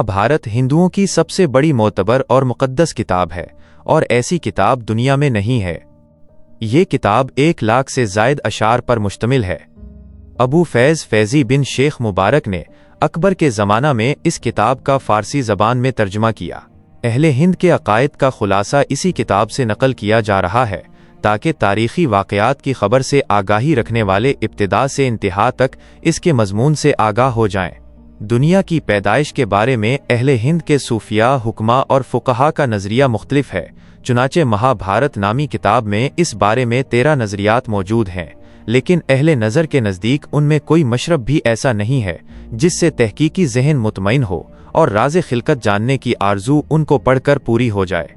महाभारत हिंदुओं की सबसे बड़ी मोतबर और मुक़द्दस किताब है और ऐसी किताब दुनिया में नहीं है। ये किताब 1 लाख से ज़ायद अशार पर मुश्तमिल है। अबू फैज़ फैज़ी बिन शेख मुबारक ने अकबर के ज़माना में इस किताब का फ़ारसी ज़बान में तर्जुमा किया। अहले हिंद के अक़ायद का खुलासा इसी किताब से नकल किया जा रहा है ताकि तारीख़ी वाक़यात की ख़बर से आगाही रखने वाले इब्तिदा से इंतहा तक इसके मज़मून से आगाह हो जाएं। दुनिया की पैदाइश के बारे में अहले हिंद के सूफिया, हुक्मा और फ़ुक़हा का नज़रिया मुख्तलिफ है। चुनाचे महाभारत नामी किताब में इस बारे में 13 नज़रियात मौजूद हैं, लेकिन अहले नज़र के नज़दीक उनमें कोई मशरब भी ऐसा नहीं है जिससे तहकीकी ज़हन मुतमईन हो और राज़े खिलकत जानने की आरज़ू उनको पढ़कर पूरी हो जाए।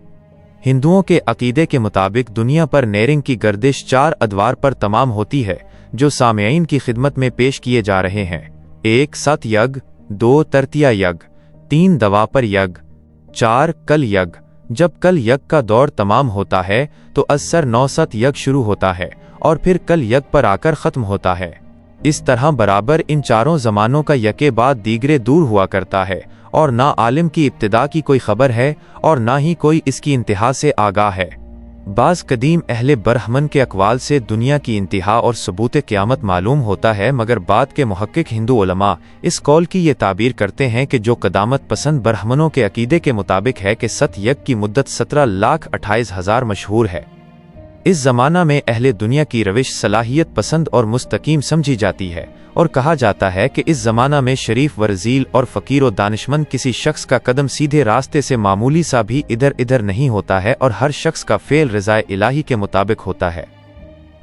हिंदुओं के अक़ीदे के मुताबिक दुनिया पर नेरिंग की गर्दिश 4 अदवार पर तमाम होती है जो सामईन की खिदमत में पेश किए जा रहे हैं। 1 सत यज्ञ, 2 तृतीया यज्ञ, 3 दवापर यज्ञ, 4 कल यज्ञ। जब कल यज्ञ का दौर तमाम होता है तो असर 9 सत यज्ञ शुरू होता है और फिर कल यज्ञ पर आकर ख़त्म होता है। इस तरह बराबर इन चारों ज़मानों का यके बाद दीगरे दूर हुआ करता है और ना आलिम की इब्तिदा की कोई खबर है और ना ही कोई इसकी इंतहा से आगाह है। बाज़ कदीम अहले बरहमन के अक़वाल से दुनिया की इंतहा और सबूत क़यामत मालूम होता है, मगर बाद के मुहक्किक हिंदू उलमा इस कौल की ये ताबीर करते हैं कि जो क़दामत पसंद बरहमनों के अक़ीदे के मुताबिक है कि सत यज्ञ की मुद्दत 17,28,000 मशहूर है। इस ज़माना में अहले दुनिया की रविश सलाहियत पसंद और मुस्तकीम समझी जाती है और कहा जाता है कि इस ज़माना में शरीफ वरजील और फ़कीर व दानिशमंद किसी शख्स का कदम सीधे रास्ते से मामूली सा भी इधर इधर नहीं होता है और हर शख्स का फ़ेल रज़ाए इलाही के मुताबिक होता है।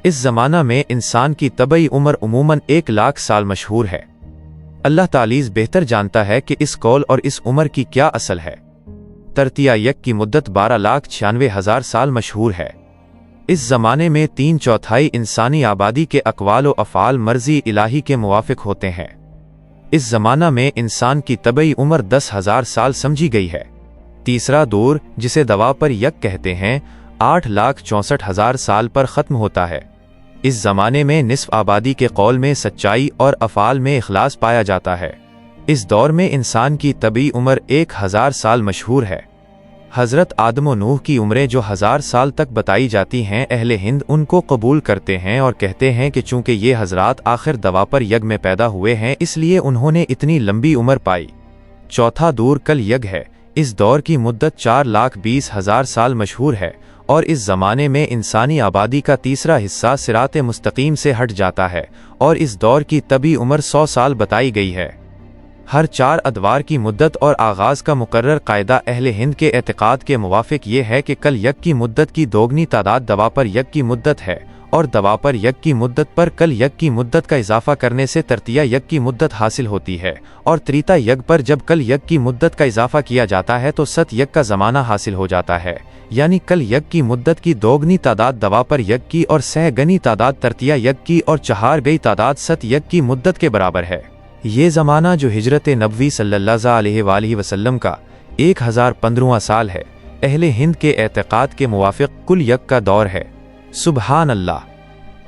इस ज़माना में इंसान की तबई उम्र उमूमन 1 लाख साल मशहूर है। अल्लाह तालीज़ बेहतर जानता है कि इस कौल और इस उम्र की क्या असल है। तृतीया यज्ञ की मुद्दत 12,96,000 साल मशहूर है। इस ज़माने में 3/4 इंसानी आबादी के अक़वाल व अफ़आल मर्ज़ी इलाही के मुवाफ़िक होते हैं। इस ज़माना में इंसान की तबई उम्र 10,000 साल समझी गई है। तीसरा दौर, जिसे दवापर यज्ञ कहते हैं, 8,64,000 साल पर ख़त्म होता है। इस ज़माने में निस्फ़ आबादी के कौल में सच्चाई और अफ़आल में इखलास पाया जाता है। इस दौर में इंसान की तबई उम्र 1,000 साल मशहूर है। हज़रत आदम व नूह की उम्रें जो 1000 साल तक बताई जाती हैं, अहले हिंद उनको कबूल करते हैं और कहते हैं कि चूँकि ये हज़रात आखिर दवापर यज्ञ में पैदा हुए हैं इसलिए उन्होंने इतनी लंबी उम्र पाई। चौथा दौर कल यज्ञ है। इस दौर की मुद्दत 4,20,000 साल मशहूर है और इस ज़माने में इंसानी आबादी का तीसरा हिस्सा सिरात मुस्तकीम से हट जाता है और इस दौर की तबी उम्र 100 साल बताई गई है। हर 4 अदवार की मुद्दत और आगाज़ का मुकर्रर कायदा अहले हिंद के एतक़ाद के मुवाफ़िक ये है कि कल यज्ञ की मुद्दत की दोगुनी तादाद दवापर यज्ञ की मुद्दत है और दवापर यज्ञ की मुद्दत पर कल यज्ञ की मुद्दत का इजाफा करने से तृतीया यज्ञ की मुद्दत हासिल होती है और त्रिता यज्ञ पर जब कल यज्ञ की मुद्दत का इजाफा किया जाता है तो सत यज्ञ का ज़माना हासिल हो जाता है। यानी कल यज्ञ की मुद्दत की दोगुनी तादाद दवापर यज्ञ की और सहगनी तादाद तृतीया यज्ञ की और 4 गई तादाद सत यज्ञ की मुद्दत के बराबर है। ये ज़माना जो हिजरत नबवी सल्लल्लाहु अलैहि वसल्लम का 1015वां साल है, अहले हिंद के एतक़ाद के मुवाफ़िक कुल यज्ञ का दौर है। सुबहान अल्लाह।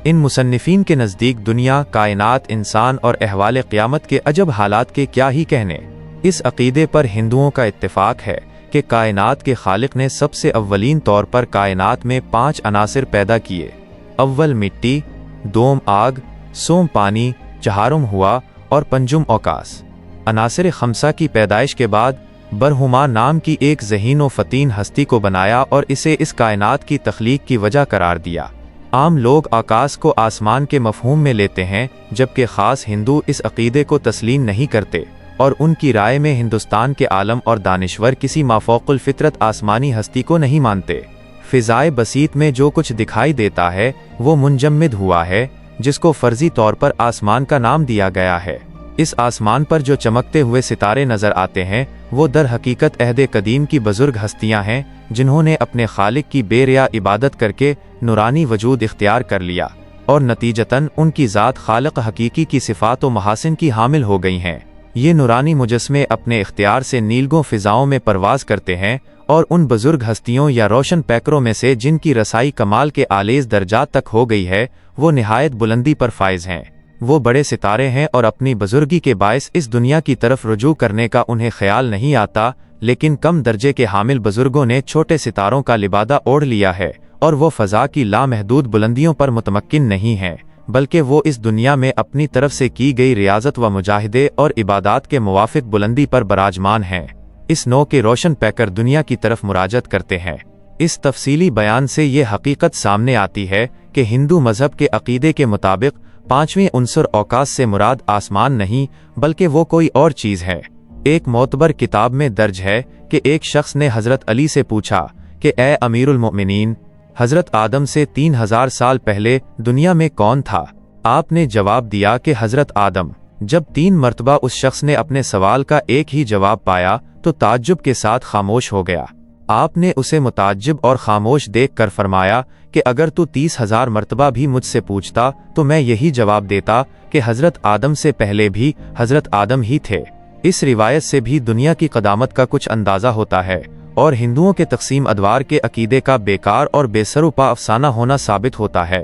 इन मुसन्निफ़ीन के नज़दीक दुनिया, कायनात, इंसान और अहवाल क़यामत के अजब हालात के क्या ही कहने। इस अक़ीदे पर हिंदुओं का इत्तिफ़ाक़ है कि कायनात के खालिक ने सबसे अव्वलीन तौर पर कायनात में 5 अनासिर पैदा किए। अव्वल मिट्टी, दोम आग, सोम पानी, चहारुम हुआ और पंजुम औकास। अनासिर खमसा की पैदाइश के बाद बरहुमा नाम की एक ज़हीन व फ़तीन हस्ती को बनाया और इसे इस कायनात की तख्लीक की वजह करार दिया। आम लोग आकाश को आसमान के मफ़हूम में लेते हैं, जबकि ख़ास हिंदू इस अक़ीदे को तस्लीम नहीं करते और उनकी राय में हिंदुस्तान के आलम और दानिश्वर किसी माफ़ौक़ुल फ़ितरत आसमानी हस्ती को नहीं मानते। फ़िज़ाए बसीत में जो कुछ दिखाई देता है वो मुंजम्मिद हुआ है, जिसको फ़र्ज़ी तौर पर आसमान का नाम दिया गया है। इस आसमान पर जो चमकते हुए सितारे नज़र आते हैं वो दर हकीकत अहद कदीम की बुज़ुर्ग हस्तियाँ हैं जिन्होंने अपने खालिक की बेरिया इबादत करके नूरानी वजूद इख्तियार कर लिया और नतीजतन उनकी ज़ात खालिक हकीकी की सिफ़ात व महासिन की हामिल हो गई हैं। ये नूरानी मुजस्मे अपने इख्तियार से नीलगों फ़िज़ाओं में परवाज़ करते हैं और उन बुज़ुर्ग हस्तियों या रोशन पैकरों में से जिनकी रसाई कमाल के आलेज़ दर्जात तक हो गई है वो निहायत बुलंदी पर फाइज हैं। وہ بڑے ستارے ہیں اور اپنی بزرگی کے باعث اس دنیا کی طرف رجوع کرنے کا انہیں خیال نہیں آتا، لیکن کم درجے کے حامل بزرگوں نے چھوٹے ستاروں کا لبادہ اوڑھ لیا ہے اور وہ فضا کی لامحدود بلندیوں پر متمکن نہیں ہیں، بلکہ وہ اس دنیا میں اپنی طرف سے کی گئی ریاضت و مجاہدے اور عبادات کے موافق بلندی پر براجمان ہیں۔ اس نو کے روشن پیکر دنیا کی طرف مراجعت کرتے ہیں۔ اس تفصیلی بیان سے یہ حقیقت سامنے آتی ہے کہ ہندو مذہب کے عقیدے کے مطابق پانچویں عنصر اوقات سے مراد آسمان نہیں بلکہ وہ کوئی اور چیز ہے۔ ایک معتبر کتاب میں درج ہے کہ ایک شخص نے حضرت علی سے پوچھا کہ اے امیر المؤمنین، حضرت آدم سے 3000 سال پہلے دنیا میں کون تھا؟ آپ نے جواب دیا کہ حضرت آدم۔ جب 3 مرتبہ اس شخص نے اپنے سوال کا ایک ہی جواب پایا تو تعجب کے ساتھ خاموش ہو گیا۔ آپ نے اسے متعجب اور خاموش دیکھ کر فرمایا کہ اگر تو 30,000 مرتبہ بھی مجھ سے پوچھتا تو میں یہی جواب دیتا کہ حضرت آدم سے پہلے بھی حضرت آدم ہی تھے۔ اس روایت سے بھی دنیا کی قدامت کا کچھ اندازہ ہوتا ہے اور ہندوؤں کے تقسیم ادوار کے عقیدے کا بیکار اور بے سر و پا افسانہ ہونا ثابت ہوتا ہے۔